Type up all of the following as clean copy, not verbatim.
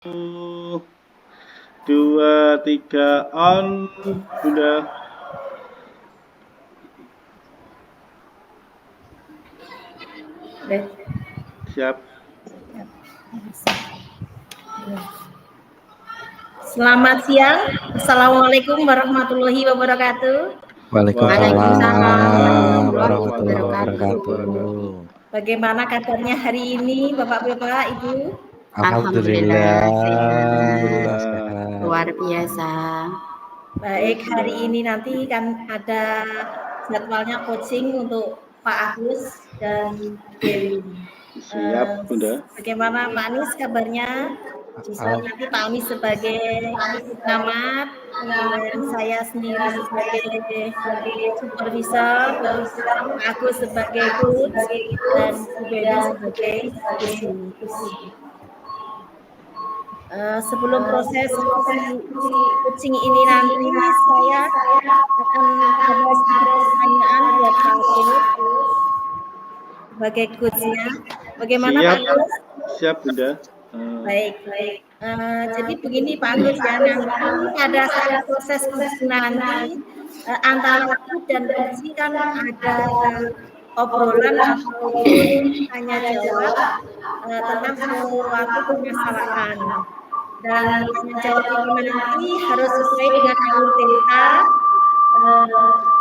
Satu, dua, tiga, on, udah. Siap. Selamat siang. Assalamualaikum warahmatullahi wabarakatuh. Waalaikumsalam warahmatullahi wabarakatuh. Bagaimana kabarnya hari ini, Bapak-bapak, Ibu? Alhamdulillah Alhamdulillah. luar biasa. Baik, hari ini nanti kan ada jadwalnya coaching untuk Pak Agus dan Dewi. Siap, Bunda. Bagaimana Pak Anies kabarnya? Bisa nanti Pak Anies sebagai pengamat, kemudian saya sendiri sebagai supervisor, Pak Agus sebagai coach, dan Bu Dewi sebagai kursi. Sebelum proses coaching ini nanti saya akan ada sedikit pertanyaan buat Pak Agus sebagai coachnya. Bagaimana Siap. Pak Agus? Siap, Bunda. Baik. Jadi begini Pak Agus ya, nanti pada saat proses coaching nanti antara aku dan kursi kan ada obrolan ataupun tanya jawab tentang suatu permasalahan. Dan tanya jawab ini nanti harus sesuai dengan alur cerita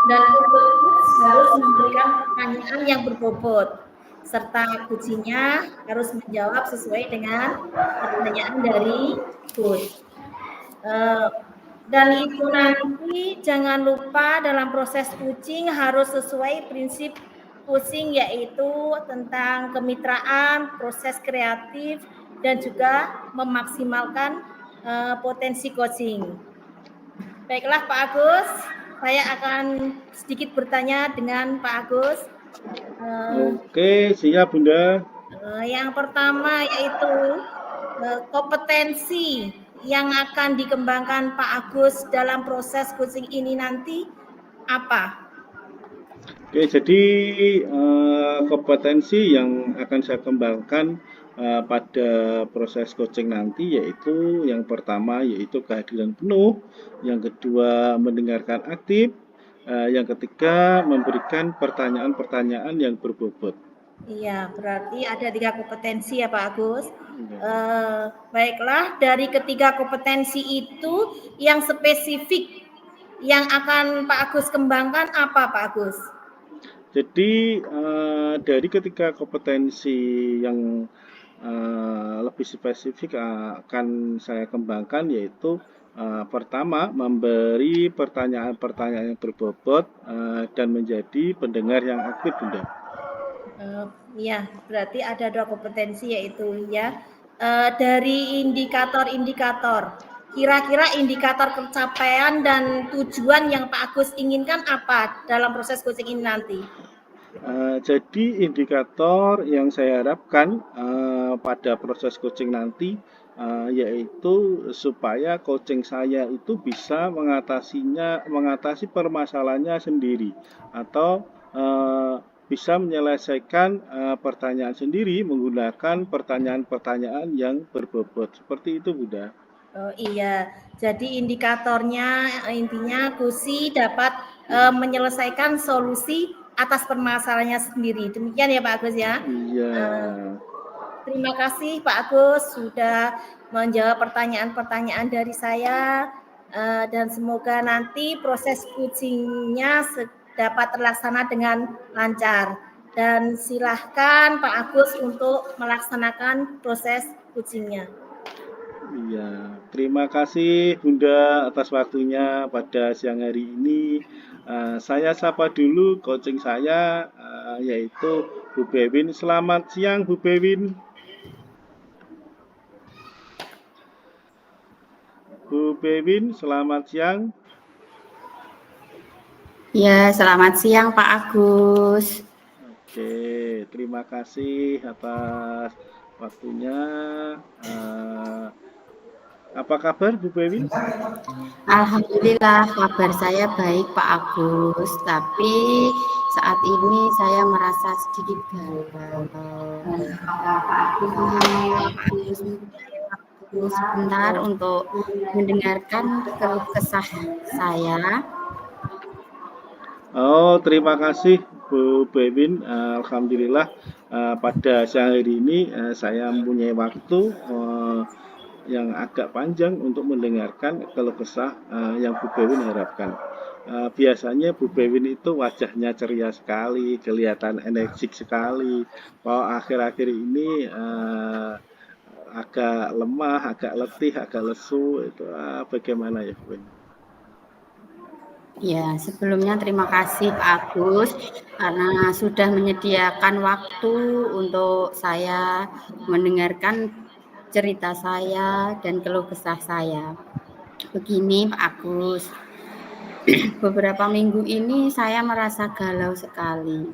dan harus memberikan pertanyaan yang berbobot serta kuncinya harus menjawab sesuai dengan pertanyaan dari coach. Dan itu nanti jangan lupa dalam proses coaching harus sesuai prinsip coaching yaitu tentang kemitraan, proses kreatif, dan juga memaksimalkan potensi coaching. Baiklah Pak Agus, saya akan sedikit bertanya dengan Pak Agus. Oke, siap Bunda. Yang pertama yaitu kompetensi yang akan dikembangkan Pak Agus dalam proses coaching ini nanti apa? Oke, jadi kompetensi yang akan saya kembangkan pada proses coaching nanti yaitu yang pertama yaitu kehadiran penuh, yang kedua mendengarkan aktif, yang ketiga memberikan pertanyaan-pertanyaan yang berbobot. Iya, berarti ada 3 kompetensi ya Pak Agus. Baiklah, dari ketiga kompetensi itu yang spesifik yang akan Pak Agus kembangkan apa Pak Agus? Jadi dari ketiga kompetensi yang lebih spesifik akan saya kembangkan yaitu pertama memberi pertanyaan-pertanyaan yang berbobot dan menjadi pendengar yang aktif Bunda. Ya, berarti ada 2 kompetensi yaitu ya dari indikator-indikator. Kira-kira indikator pencapaian dan tujuan yang Pak Agus inginkan apa dalam proses coaching ini nanti? Jadi indikator yang saya harapkan pada proses coaching nanti yaitu supaya coaching saya itu bisa mengatasi permasalahannya sendiri atau bisa menyelesaikan pertanyaan sendiri menggunakan pertanyaan-pertanyaan yang berbobot. Seperti itu, Bunda. Oh iya, jadi indikatornya intinya kursi dapat menyelesaikan solusi atas permasalahannya sendiri. Demikian ya Pak Agus ya? Iya. Terima kasih Pak Agus sudah menjawab pertanyaan-pertanyaan dari saya dan semoga nanti proses coachingnya dapat terlaksana dengan lancar. Dan silahkan Pak Agus untuk melaksanakan proses coachingnya. Iya, terima kasih Bunda atas waktunya pada siang hari ini. Saya sapa dulu coaching saya yaitu Bu Bewin. Selamat siang Bu Bewin. Bu Bewin, selamat siang. Ya, selamat siang Pak Agus. Oke, terima kasih atas waktunya. Apa kabar Bu Bewin? Alhamdulillah kabar saya baik Pak Agus, tapi saat ini saya merasa sedikit galau. Pak Agus waktu sebentar untuk mendengarkan keluh kesah saya. Oh, terima kasih Bu Bewin. Alhamdulillah pada siang hari ini saya mempunyai waktu yang agak panjang untuk mendengarkan keluh kesah yang Bu Bewin harapkan. Biasanya Bu Bewin itu wajahnya ceria sekali, kelihatan energik sekali. Kalau akhir-akhir ini agak lemah, agak letih, agak lesu, itu bagaimana ya Bu Bewin? Ya, sebelumnya terima kasih Pak Agus karena sudah menyediakan waktu untuk saya mendengarkan cerita saya dan keluh kesah saya. Begini Pak Agus, beberapa minggu ini saya merasa galau sekali,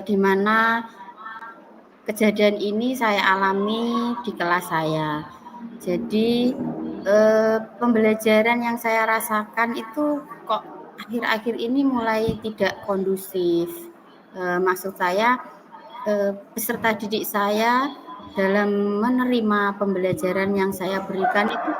di mana kejadian ini saya alami di kelas saya. Jadi pembelajaran yang saya rasakan itu kok akhir-akhir ini mulai tidak kondusif. Maksud saya peserta didik saya dalam menerima pembelajaran yang saya berikan itu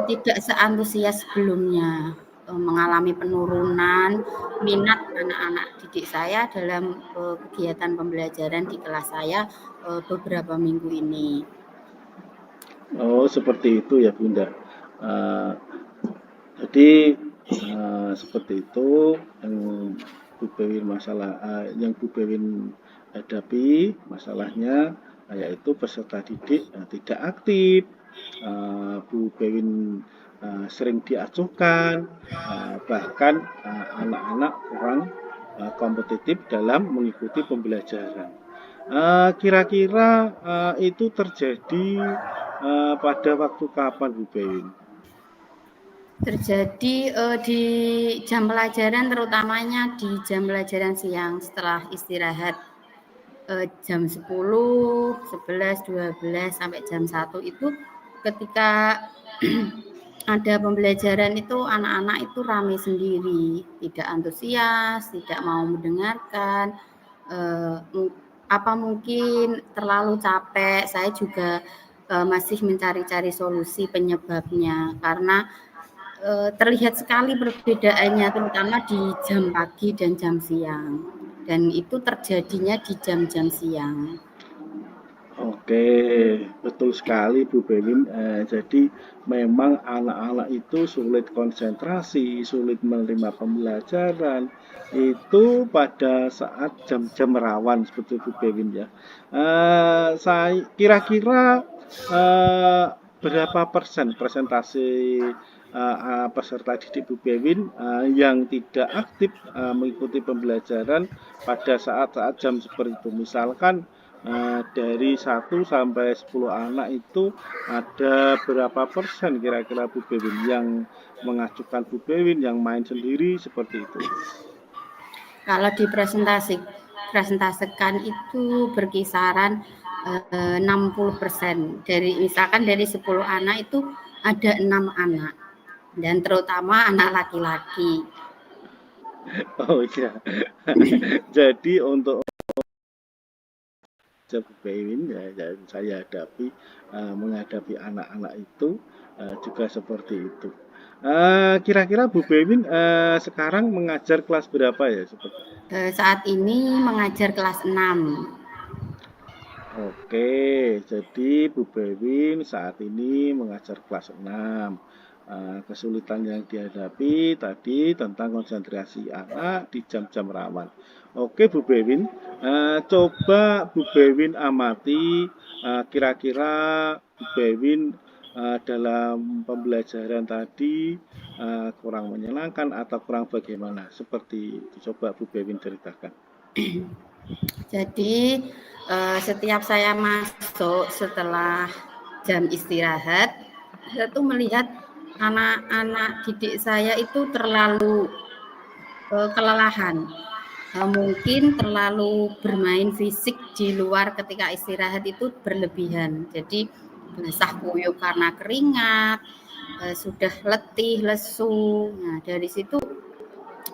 tidak seantusias sebelumnya, mengalami penurunan minat anak-anak didik saya dalam kegiatan pembelajaran di kelas saya beberapa minggu ini. Oh, seperti itu ya Bunda. Jadi seperti itu yang Bu Bewin yang Bu Bewin hadapi masalahnya yaitu peserta didik tidak aktif. Bu Bewin sering diacuhkan, bahkan anak-anak kurang kompetitif dalam mengikuti pembelajaran. Kira-kira itu terjadi pada waktu kapan Bu Bewin? Terjadi di jam pelajaran, terutamanya di jam pelajaran siang setelah istirahat jam 10, 11, 12 sampai jam 1 itu ketika ada pembelajaran itu anak-anak itu ramai sendiri, tidak antusias, tidak mau mendengarkan, apa mungkin terlalu capek. Saya juga masih mencari-cari solusi penyebabnya karena terlihat sekali perbedaannya terutama di jam pagi dan jam siang, dan itu terjadinya di jam-jam siang. Oke, betul sekali Bu Bewin. Jadi memang anak-anak itu sulit konsentrasi, sulit menerima pembelajaran itu pada saat jam-jam rawan seperti Bu Bewin ya. Saya kira-kira berapa persen persentase peserta didik Bu Bewin yang tidak aktif mengikuti pembelajaran pada saat-saat jam seperti itu. Misalkan dari 1 sampai 10 anak itu ada berapa persen kira-kira Bu Bewin yang mengajukan Bu Bewin, yang main sendiri seperti itu? Kalau dipresentasikan itu berkisaran 60%. Misalkan dari 10 anak itu ada 6 anak, dan terutama anak laki-laki. Oh iya. Jadi untuk Bu Bewin ya, yang saya hadapi menghadapi anak-anak itu juga seperti itu. Kira-kira Bu Bewin sekarang mengajar kelas berapa ya? Saat ini mengajar kelas 6. Oke, jadi Bu Bewin saat ini mengajar kelas 6. Kesulitan yang dihadapi tadi tentang konsentrasi anak di jam-jam rawan. Oke Bu Bewin, coba Bu Bewin amati kira-kira Bu Bewin dalam pembelajaran tadi kurang menyenangkan atau kurang bagaimana? Seperti itu, coba Bu Bewin ceritakan. Jadi setiap saya masuk setelah jam istirahat, saya tuh melihat anak-anak didik saya itu terlalu kelelahan. Mungkin terlalu bermain fisik di luar ketika istirahat itu berlebihan. Jadi basah kuyup karena keringat, sudah letih, lesu. Nah, dari situ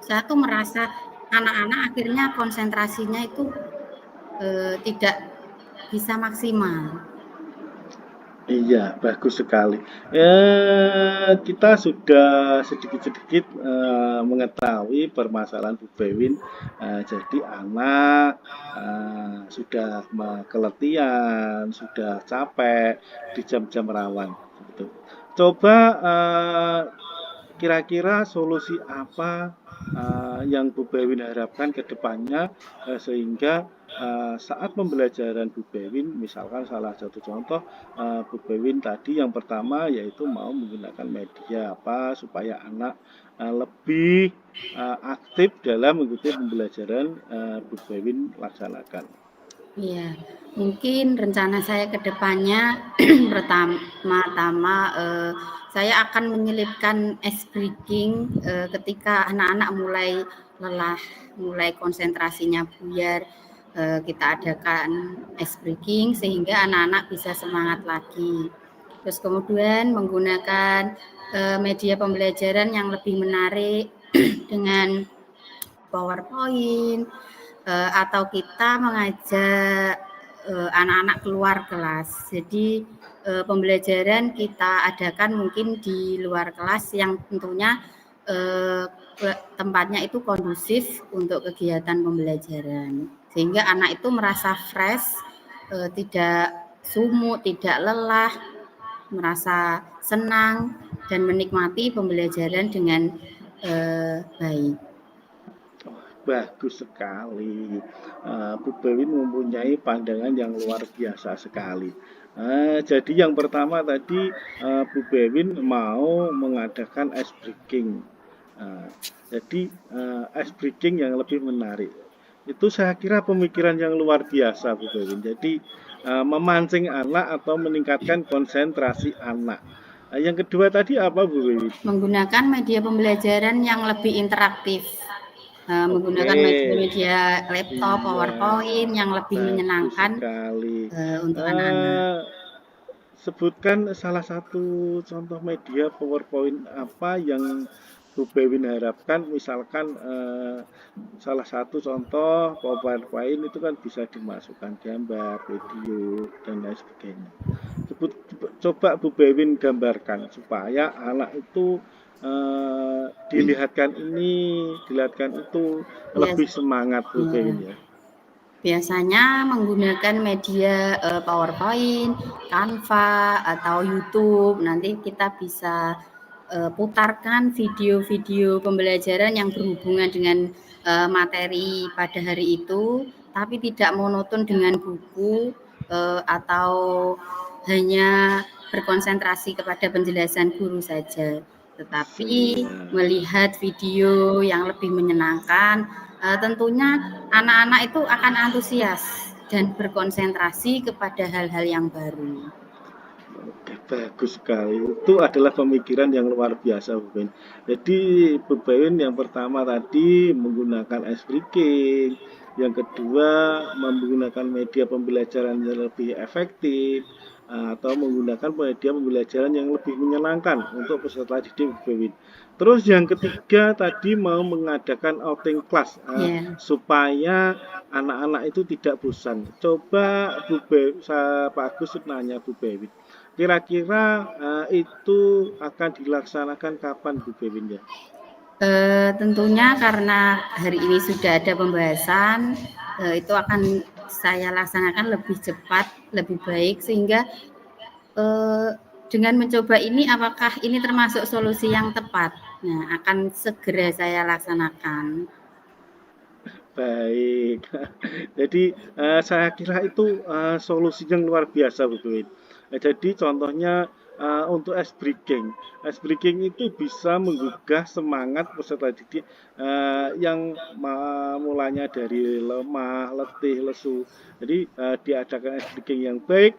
saya tuh merasa anak-anak akhirnya konsentrasinya itu tidak bisa maksimal. Iya, bagus sekali. Kita sudah sedikit-sedikit mengetahui permasalahan Bu Bewin. Jadi anak sudah keletihan, sudah capek di jam-jam rawan. Gitu. Coba kira-kira solusi apa yang Bu Bewin harapkan ke depannya sehingga saat pembelajaran Bu Bewin, misalkan salah satu contoh Bu Bewin tadi yang pertama yaitu mau menggunakan media apa supaya anak lebih aktif dalam mengikuti pembelajaran Bu Bewin laksanakan. Iya, mungkin rencana saya ke depannya pertama-tama saya akan menyelipkan ice breaking ketika anak-anak mulai lelah, mulai konsentrasinya buyar. Kita adakan ice breaking sehingga anak-anak bisa semangat lagi. Terus kemudian menggunakan media pembelajaran yang lebih menarik dengan PowerPoint, atau kita mengajak anak-anak keluar kelas. Jadi pembelajaran kita adakan mungkin di luar kelas yang tentunya tempatnya itu kondusif untuk kegiatan pembelajaran. Sehingga anak itu merasa fresh, tidak sumuk, tidak lelah, merasa senang dan menikmati pembelajaran dengan baik. Bagus sekali. Bu Bewin mempunyai pandangan yang luar biasa sekali. Jadi yang pertama tadi Bu Bewin mau mengadakan ice breaking. Jadi ice breaking yang lebih menarik. Itu saya kira pemikiran yang luar biasa Bu Bewin. Jadi memancing anak atau meningkatkan konsentrasi anak. Yang kedua tadi apa Bu Bewin? Menggunakan media pembelajaran yang lebih interaktif. Menggunakan media laptop, PowerPoint yang lebih menyenangkan sekali. untuk anak-anak. Sebutkan salah satu contoh media PowerPoint apa yang Bu Bewin harapkan, misalkan salah satu contoh PowerPoint itu kan bisa dimasukkan gambar, video, dan lain sebagainya. Coba Bu Bewin gambarkan supaya anak itu dilihatkan ini, dilihatkan itu lebih semangat Bu Bewin ya. Biasanya menggunakan media PowerPoint, Canva, atau YouTube. Nanti kita bisa putarkan video-video pembelajaran yang berhubungan dengan materi pada hari itu, tapi tidak monoton dengan buku atau hanya berkonsentrasi kepada penjelasan guru saja, tetapi melihat video yang lebih menyenangkan. Tentunya anak-anak itu akan antusias dan berkonsentrasi kepada hal-hal yang baru. Oke, bagus sekali. Itu adalah pemikiran yang luar biasa, Bu Ben. Jadi, Bu Ben yang pertama tadi menggunakan ice breaking, yang kedua menggunakan media pembelajaran yang lebih efektif, atau menggunakan media pembelajaran yang lebih menyenangkan untuk peserta didik Bu Ben. Terus yang ketiga tadi mau mengadakan outing class supaya anak-anak itu tidak bosan. Coba Pak Agus nanya Bu Bewin. Kira-kira itu akan dilaksanakan kapan Bu Bewin ya? Tentunya karena hari ini sudah ada pembahasan, itu akan saya laksanakan lebih cepat, lebih baik, sehingga dengan mencoba ini apakah ini termasuk solusi yang tepat? Nah, akan segera saya laksanakan. Baik. Jadi saya kira itu solusi yang luar biasa Bu Bewin. Jadi contohnya untuk ice breaking. Ice breaking itu bisa menggugah semangat peserta didik yang mulanya dari lemah, letih, lesu. Jadi diadakan ice breaking yang baik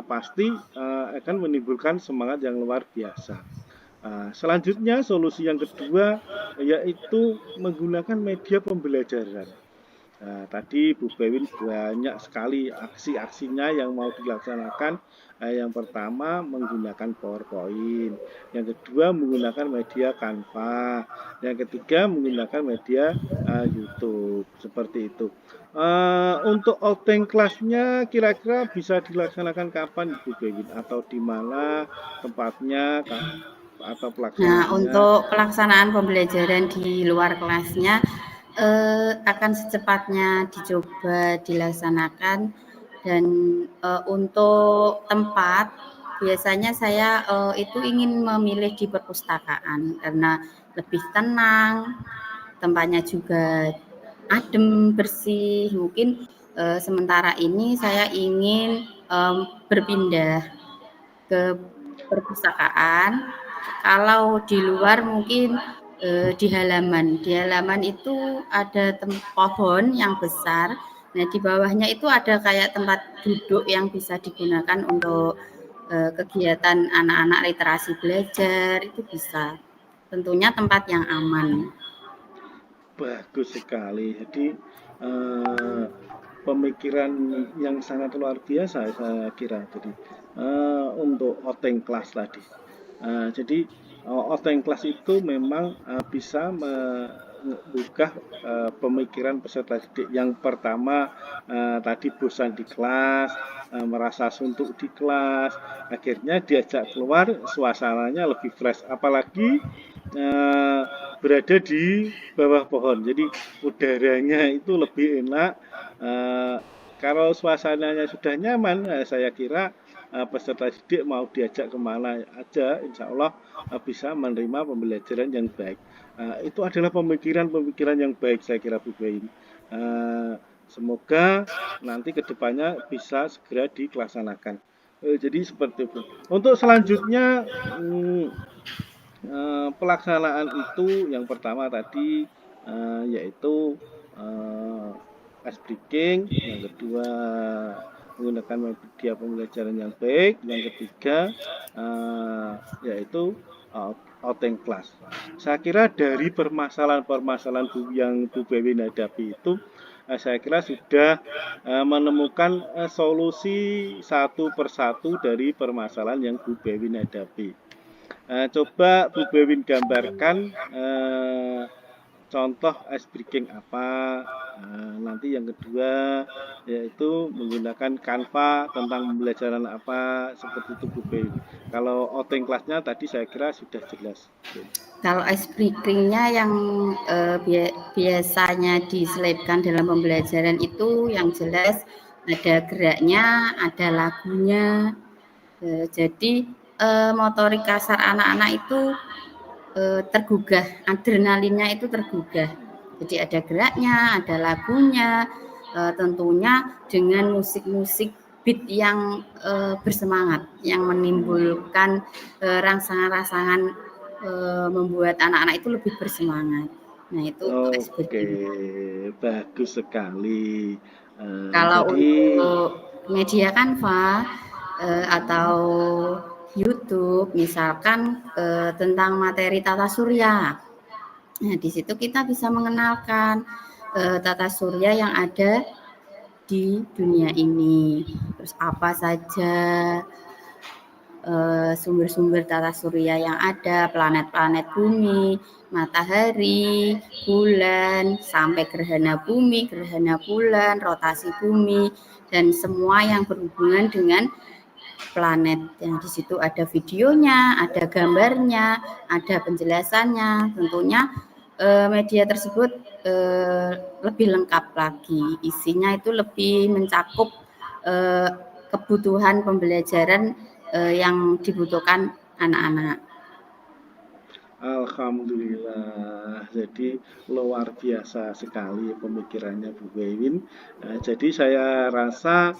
pasti akan menimbulkan semangat yang luar biasa. Selanjutnya solusi yang kedua yaitu menggunakan media pembelajaran. Nah, tadi Bu Bewin banyak sekali aksi-aksinya yang mau dilaksanakan. Yang pertama menggunakan PowerPoint, yang kedua menggunakan media Canva, yang ketiga menggunakan media YouTube, seperti itu. Untuk outing kelasnya kira-kira bisa dilaksanakan kapan Bu Bewin, atau di mana tempatnya atau Nah, pelaksanaannya? untuk pelaksanaan pembelajaran di luar kelasnya akan secepatnya dicoba dilaksanakan dan untuk tempat biasanya saya itu ingin memilih di perpustakaan karena lebih tenang, tempatnya juga adem, bersih. Mungkin sementara ini saya ingin berpindah ke perpustakaan. Kalau di luar mungkin di halaman. Di halaman itu ada pohon yang besar. Nah, di bawahnya itu ada kayak tempat duduk yang bisa digunakan untuk kegiatan anak-anak literasi belajar, itu bisa. Tentunya tempat yang aman. Bagus sekali. Jadi pemikiran yang sangat luar biasa saya kira. Jadi untuk outing kelas tadi. Jadi outing kelas itu memang bisa membuka pemikiran peserta didik. Yang pertama tadi bosan di kelas, merasa suntuk di kelas, akhirnya diajak keluar, suasananya lebih fresh. Apalagi berada di bawah pohon, jadi udaranya itu lebih enak. Kalau suasananya sudah nyaman, saya kira peserta didik mau diajak kemana aja, insya Allah bisa menerima pembelajaran yang baik. Itu adalah pemikiran-pemikiran yang baik saya kira Bu Bain. Semoga nanti kedepannya bisa segera dilaksanakan. Jadi seperti itu. Untuk selanjutnya, pelaksanaan itu yang pertama tadi yaitu ice breaking, yang kedua menggunakan media pembelajaran yang baik, yang ketiga yaitu outing class. Saya kira dari permasalahan-permasalahan yang Bu Bewin hadapi itu, saya kira sudah menemukan solusi satu persatu dari permasalahan yang Bu Bewin hadapi. Coba Bu Bewin gambarkan contoh ice breaking apa. Nanti yang kedua yaitu menggunakan Canva tentang pembelajaran apa, seperti itu Bu Bewin. Kalau outing kelasnya tadi saya kira sudah jelas. Kalau ice breaking-nya yang biasanya diselipkan dalam pembelajaran itu yang jelas ada geraknya, ada lagunya. Jadi motorik kasar anak-anak itu tergugah, adrenalinnya itu tergugah. Jadi ada geraknya, ada lagunya, tentunya dengan musik-musik beat yang bersemangat, yang menimbulkan rangsangan-rangsangan membuat anak-anak itu lebih bersemangat. Nah, itu untuk ice Oke, breaking. bagus sekali. Kalau Jadi untuk media Canva atau YouTube, misalkan tentang materi tata surya. Nah, di situ kita bisa mengenalkan tata surya yang ada di dunia ini. Terus apa saja sumber-sumber tata surya yang ada, planet-planet bumi, matahari, bulan, sampai gerhana bumi, gerhana bulan, rotasi bumi, dan semua yang berhubungan dengan planet. Yang di situ ada videonya, ada gambarnya, ada penjelasannya. Tentunya media tersebut lebih lengkap lagi. Isinya itu lebih mencakup kebutuhan pembelajaran yang dibutuhkan anak-anak. Alhamdulillah, jadi luar biasa sekali pemikirannya Bu Bewin. Jadi saya rasa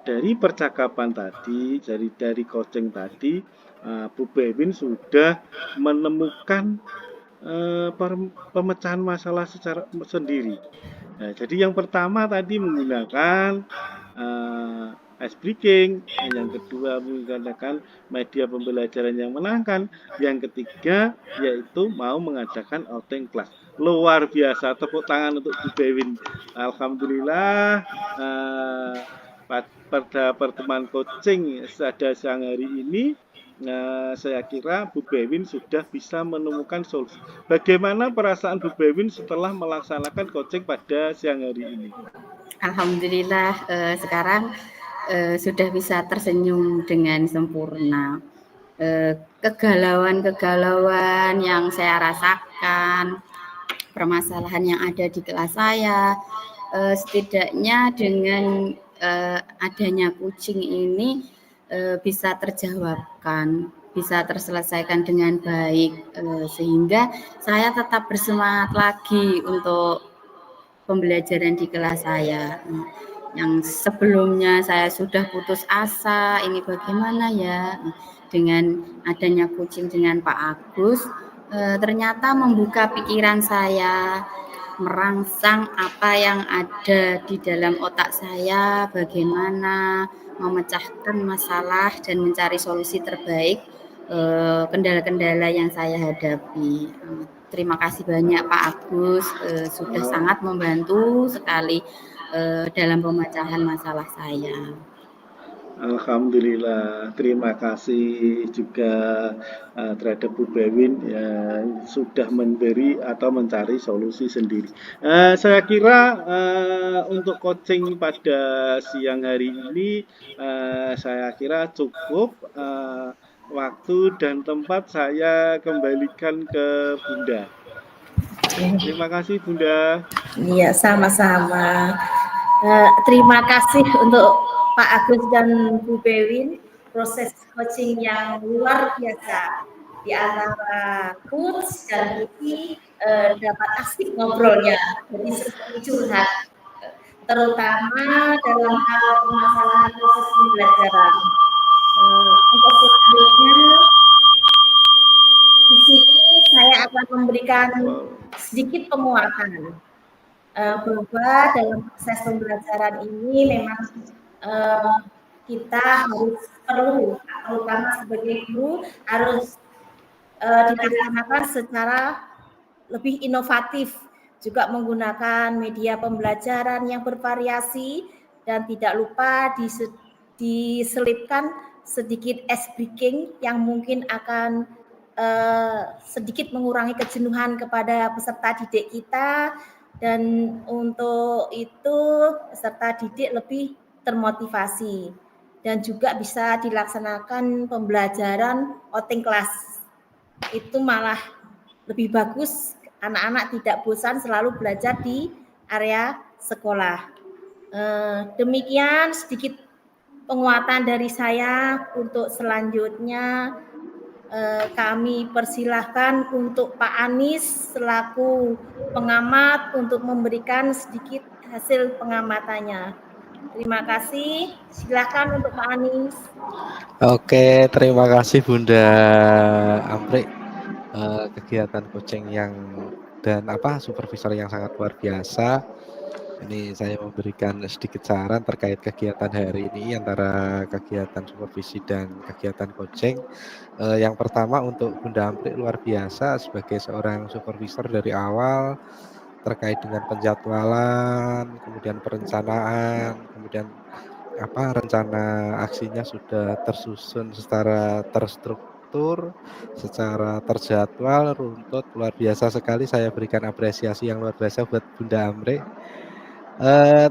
dari percakapan tadi, dari coaching tadi, Bu Bewin sudah menemukan pemecahan masalah secara sendiri. Nah, jadi yang pertama tadi menggunakan ice breaking, yang kedua menggunakan media pembelajaran yang menangkan, yang ketiga yaitu mau mengadakan outing class. luar biasa. Tepuk tangan untuk Bu Bewin. Alhamdulillah pada pertemuan coaching pada siang hari ini saya kira Bu Bewin sudah bisa menemukan solusi. Bagaimana perasaan Bu Bewin setelah melaksanakan coaching pada siang hari ini? Alhamdulillah sekarang sudah bisa tersenyum dengan sempurna. Kegalauan-kegalauan yang saya rasakan, permasalahan yang ada di kelas saya, setidaknya dengan adanya coaching ini bisa terjawabkan, bisa terselesaikan dengan baik, sehingga saya tetap bersemangat lagi untuk pembelajaran di kelas saya. Yang sebelumnya saya sudah putus asa, ini bagaimana ya, dengan adanya coaching dengan Pak Agus, ternyata membuka pikiran saya, merangsang apa yang ada di dalam otak saya, bagaimana memecahkan masalah dan mencari solusi terbaik kendala-kendala yang saya hadapi. Terima kasih banyak Pak Agus, sudah sangat membantu sekali dalam pemecahan masalah saya. Alhamdulillah, terima kasih juga terhadap Bu Bewin yang sudah memberi atau mencari solusi sendiri. Saya kira untuk coaching pada siang hari ini saya kira cukup. Waktu dan tempat saya kembalikan ke Bunda. Terima kasih Bunda. Iya, sama-sama. Terima kasih untuk Pak Agus dan Bu Bewin, proses coaching yang luar biasa di antara coach dan Vicky dapat asik ngobrolnya, jadi seperti curhat, terutama dalam hal permasalahan proses pembelajaran. Untuk selanjutnya di sini saya akan memberikan sedikit penguatan bahwa dalam proses pembelajaran ini memang kita harus perlu, terutama sebagai guru, harus dilaksanakan secara lebih inovatif, juga menggunakan media pembelajaran yang bervariasi, dan tidak lupa diselipkan sedikit ice breaking yang mungkin akan sedikit mengurangi kejenuhan kepada peserta didik kita, dan untuk itu peserta didik lebih termotivasi, dan juga bisa dilaksanakan pembelajaran outing class. Itu malah lebih bagus, anak-anak tidak bosan selalu belajar di area sekolah. Demikian sedikit penguatan dari saya. Untuk selanjutnya kami persilahkan untuk Pak Anies selaku pengamat untuk memberikan sedikit hasil pengamatannya. Terima kasih. Silakan untuk Pak Anies. Oke, terima kasih Bunda Amri. Kegiatan coaching yang dan supervisor yang sangat luar biasa. Ini saya memberikan sedikit saran terkait kegiatan hari ini antara kegiatan supervisi dan kegiatan coaching. Yang pertama untuk Bunda Amri luar biasa sebagai seorang supervisor dari awal terkait dengan penjadwalan, kemudian perencanaan, kemudian rencana aksinya sudah tersusun secara terstruktur, secara terjadwal, runtut, luar biasa sekali. Saya berikan apresiasi yang luar biasa buat Bunda Amri.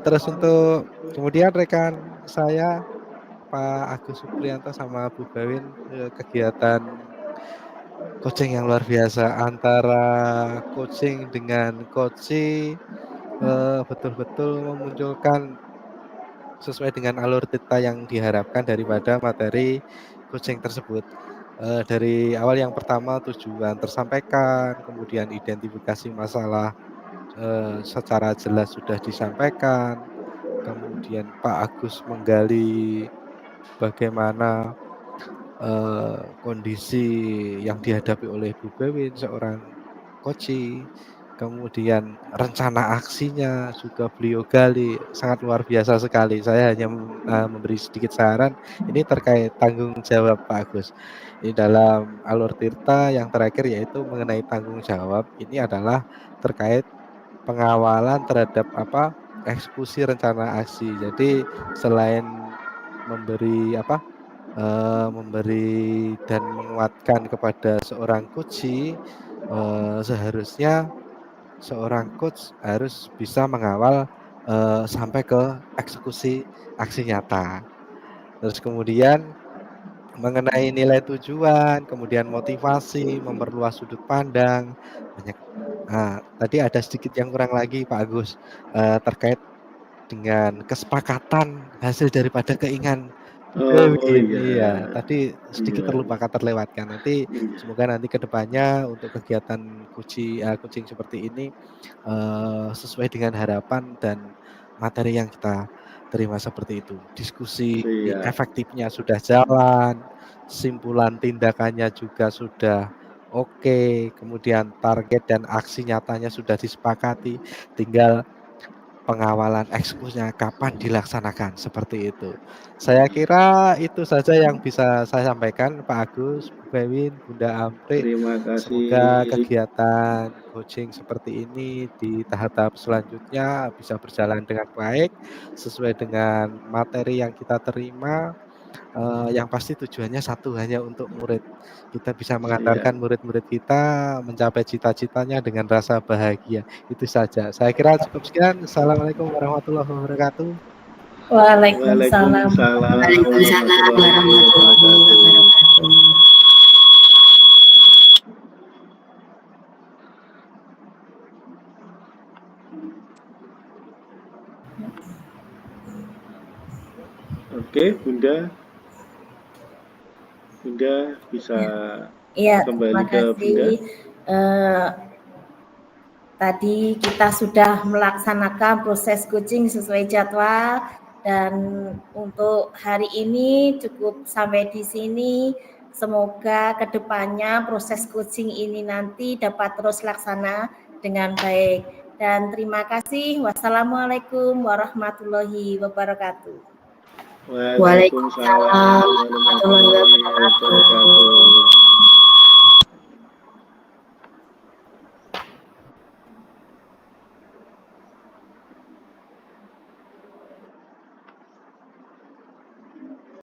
Terus untuk kemudian rekan saya Pak Agus Supriyanto sama Bu Bewin, kegiatan coaching yang luar biasa antara coaching dengan coaching, betul-betul memunculkan sesuai dengan alur cerita yang diharapkan daripada materi coaching tersebut. Dari awal yang pertama tujuan tersampaikan, kemudian identifikasi masalah secara jelas sudah disampaikan, kemudian Pak Agus menggali bagaimana kondisi yang dihadapi oleh Bu Bewin seorang coach, kemudian rencana aksinya juga beliau gali, sangat luar biasa sekali. Saya hanya memberi sedikit saran, ini terkait tanggung jawab Pak Agus. Ini dalam Alur Tirta yang terakhir yaitu mengenai tanggung jawab, ini adalah terkait pengawalan terhadap eksekusi rencana aksi. Jadi selain memberi memberi dan menguatkan kepada seorang coach, seharusnya seorang coach harus bisa mengawal sampai ke eksekusi aksi nyata. Terus kemudian mengenai nilai tujuan, kemudian motivasi, memperluas sudut pandang, banyak. Tadi ada sedikit yang kurang lagi Pak Agus, terkait dengan kesepakatan hasil daripada keinginan Oh Kevin, iya, iya, tadi sedikit iya, terlewatkan. Nanti iya, semoga nanti ke depannya untuk kegiatan coaching seperti ini sesuai dengan harapan dan materi yang kita terima seperti itu. Diskusi siap. efektifnya sudah jalan, simpulan tindakannya juga sudah oke, kemudian target dan aksi nyatanya sudah disepakati, tinggal pengawalan eksekusinya kapan dilaksanakan, seperti itu. Saya kira itu saja yang bisa saya sampaikan Pak Agus, Bu Kewin, Bunda Amprik. Terima Semoga kasih. kegiatan coaching seperti ini di tahap-tahap selanjutnya bisa berjalan dengan baik, sesuai dengan materi yang kita terima, yang pasti tujuannya satu, hanya untuk murid. Kita bisa mengantarkan Siap. murid-murid kita mencapai cita-citanya dengan rasa bahagia. Itu saja. Saya kira cukup sekian. Assalamualaikum warahmatullahi wabarakatuh. Waalaikumsalam. Waalaikumsalam Waalaikumsalam warahmatullahi warahmatullahi wabarakatuh. wabarakatuh. Oke, Bunda bisa Iya, kembali terima ke Bunda. kasih. Tadi kita sudah melaksanakan proses coaching sesuai jadwal dan untuk hari ini cukup sampai di sini. Semoga kedepannya proses coaching ini nanti dapat terus laksana dengan baik. Dan terima kasih. Wassalamualaikum warahmatullahi wabarakatuh. Waalaikumsalam warahmatullahi wabarakatuh.